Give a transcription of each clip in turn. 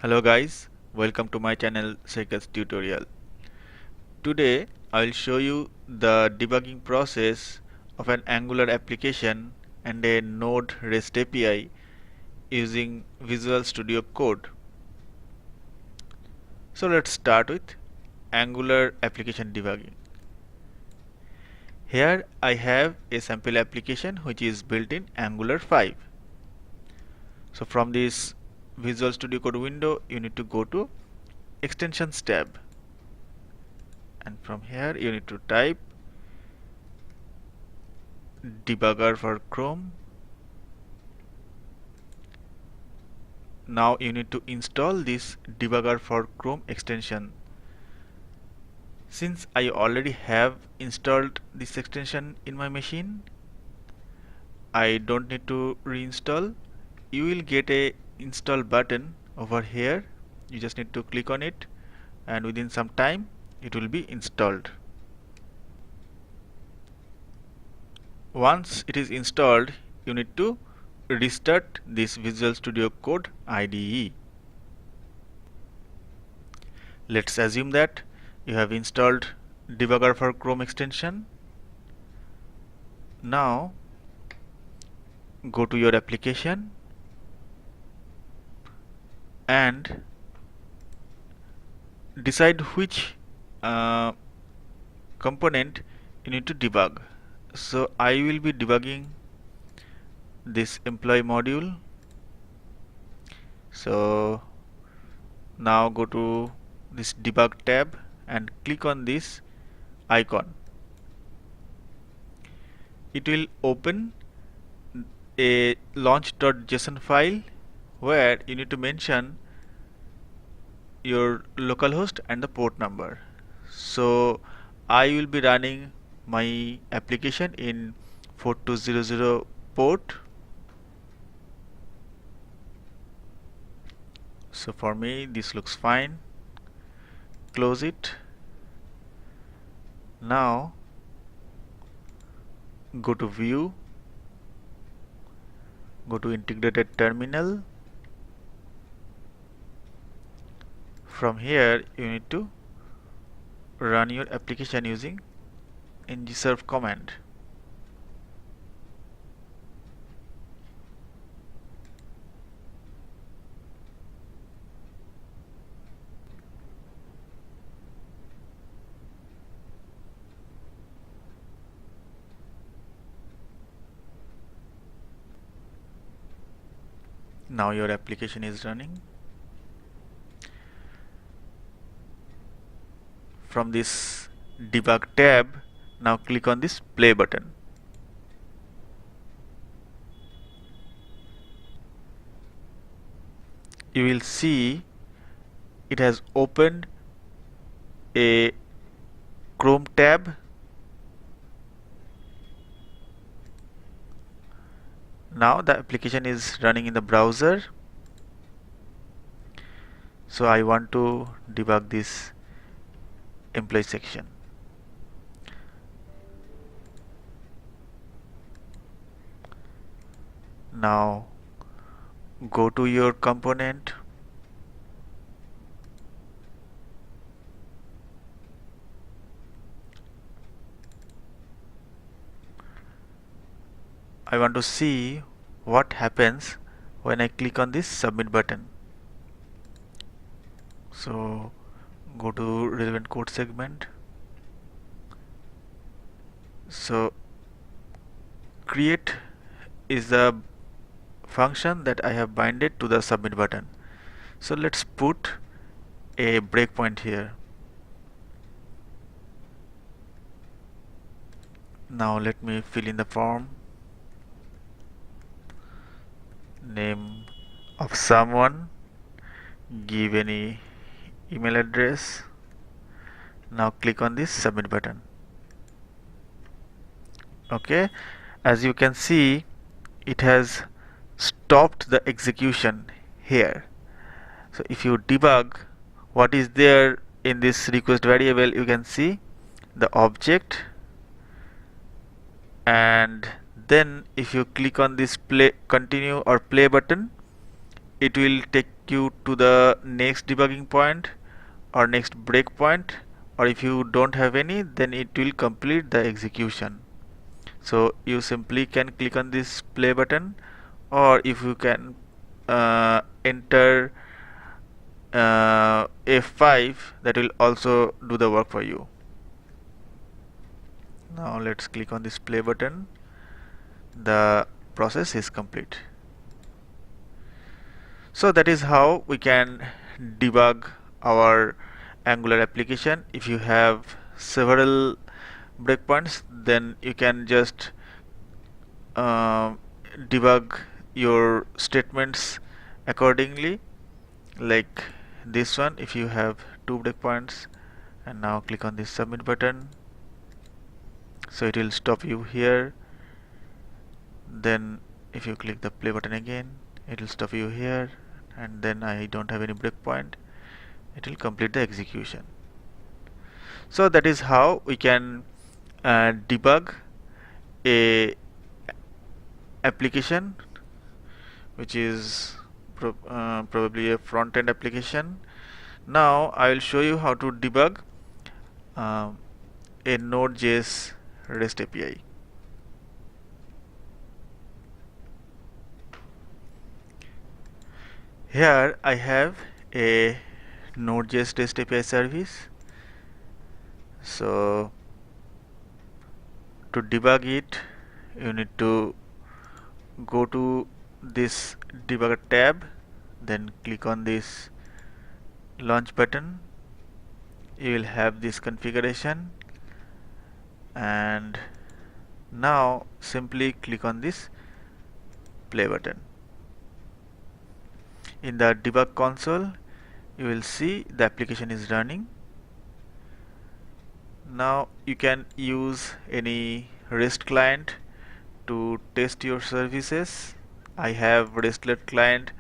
Hello guys, welcome to my channel Sekas Tutorial. Today I will show you the debugging process of an Angular application and a Node REST API using Visual Studio Code. So let's start with Angular application debugging. Here I have a sample application which is built in Angular 5. So from this Visual Studio Code window you need to go to Extensions tab, and from here you need to type Debugger for Chrome. Now you need to install this Debugger for Chrome extension. Since I already have installed this extension in my machine, I don't need to reinstall. You will get a install button over here. You just need to click on it, and within some time it will be installed. Once it is installed, you need to restart this Visual Studio Code IDE. Let's assume that you have installed Debugger for Chrome extension. Now go to your application and decide which component you need to debug. So I will be debugging this employee module. So now go to this debug tab and click on this icon. It will open a launch.json file where you need to mention your localhost and the port number. So I will be running my application in 4200 port. So for me this looks fine. Close it. Now go to view, go to integrated terminal. From here you need to run your application using ngserve command. Now your application is running. From this debug tab, now click on this play button. You will see it has opened a Chrome tab. Now the application is running in the browser. So I want to debug this employee section. Now go to your component, I want to see what happens when I click on this submit button. So go to relevant code segment. So create is the function that I have binded to the submit button. So let's put a breakpoint here. Now let me fill in the form, name of someone, give any email address. Now click on this submit button. Okay, as you can see, it has stopped the execution here. So if you debug what is there in this request variable, you can see the object, and then if you click on this play continue or play button, it will take you to the next debugging point or next breakpoint, or if you don't have any, then it will complete the execution. So you simply can click on this play button, or if you can enter F5, that will also do the work for you. Now let's click on this play button. The process is complete. So that is how we can debug our Angular application. If you have several breakpoints, then you can just debug your statements accordingly, like this one. If you have 2 breakpoints, and now click on this submit button, so it will stop you here. Then if you click the play button again, it will stop you here, and then I don't have any breakpoint, it will complete the execution. So that is how we can debug a application which is probably a front-end application. Now I will show you how to debug a Node.js REST API. Here I have a Node.js REST API service. So to debug it, you need to go to this debugger tab, then click on this launch button. You will have this configuration, and now simply click on this play button. In the debug console, you will see the application is running. Now you can use any REST client to test your services. I have RESTlet client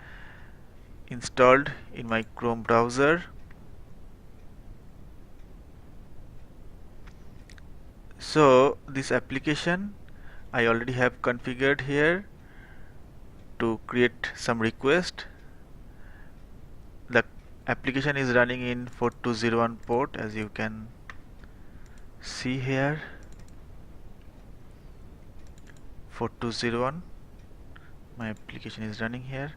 installed in my Chrome browser. So this application I already have configured here to create some request. The application is running in 4201 port, as you can see here. 4201, my application is running here.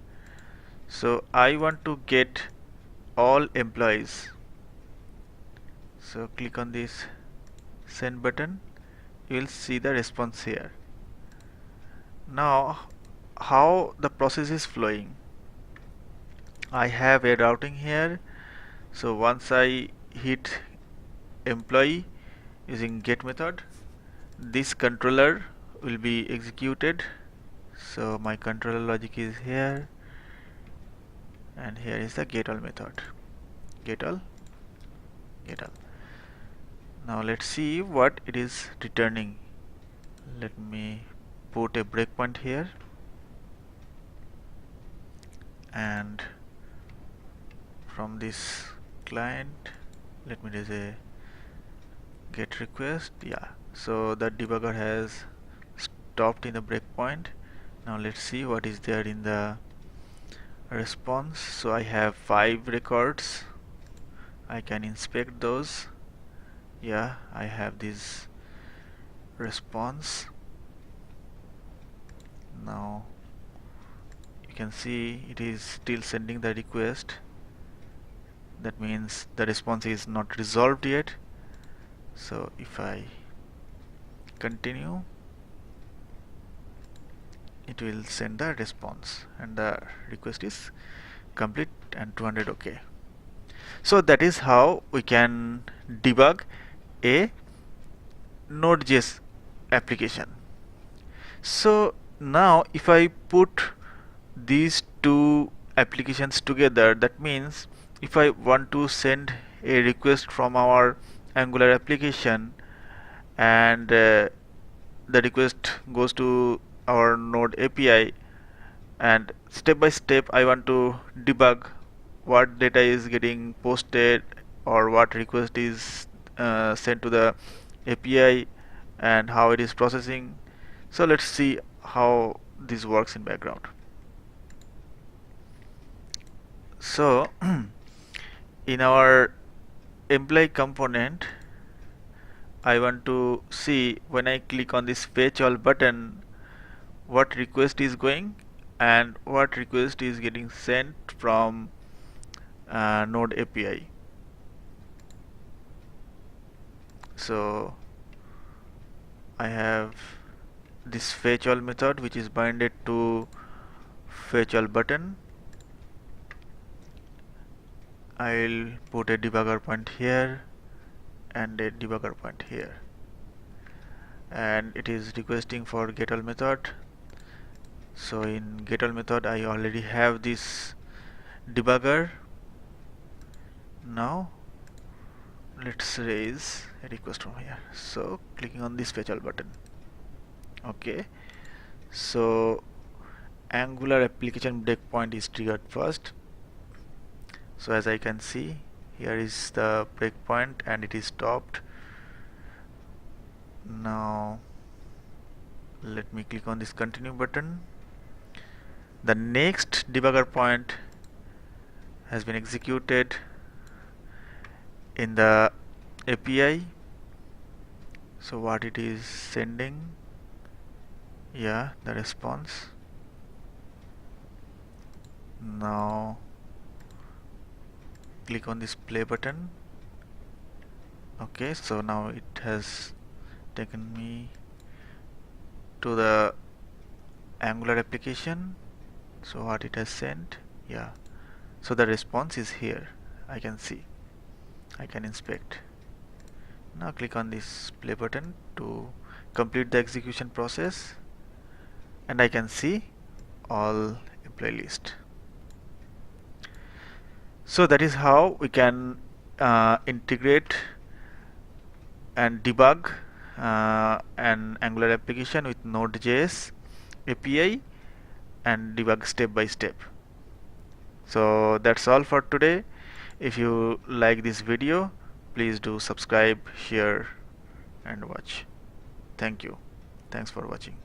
So I want to get all employees, so click on this send button. You will see the response here. Now how the process is flowing, I have a routing here. So once I hit employee using get method, this controller will be executed. So my controller logic is here, and here is the get all method. Get all. Now let's see what it is returning. Let me put a breakpoint here, and from this client, let me do a get request. Yeah, so the debugger has stopped in the breakpoint. Now let's see what is there in the response. So I have 5 records. I can inspect those. Yeah, I have this response. Now you can see it is still sending the request. That means the response is not resolved yet. So if I continue, it will send the response, and the request is complete and 200 OK. So that is how we can debug a Node.js application. So now if I put these two applications together, that means if I want to send a request from our Angular application, and the request goes to our Node API, and step by step I want to debug what data is getting posted, or what request is sent to the API, and how it is processing. So let's see how this works in background. So in our employee component, I want to see when I click on this fetch all button what request is going and what request is getting sent from Node API. So I have this fetch all method which is binded to fetch all button. I'll put a debugger point here and a debugger point here, and it is requesting for get all method. So in get all method I already have this debugger. Now let's raise a request from here. So clicking on this fetch all button. Okay, so Angular application breakpoint is triggered first. So as I can see, here is the breakpoint and it is stopped. Now let me click on this continue button. The next debugger point has been executed in the API. So what it is sending, yeah, the response. Now click on this play button. Okay, so now it has taken me to the Angular application. So what it has sent, yeah, so the response is here. I can see, I can inspect. Now click on this play button to complete the execution process, and I can see all employee list. So that is how we can integrate and debug an Angular application with Node.js API and debug step by step. So that's all for today. If you like this video, please do subscribe, share and watch. Thank you. Thanks for watching.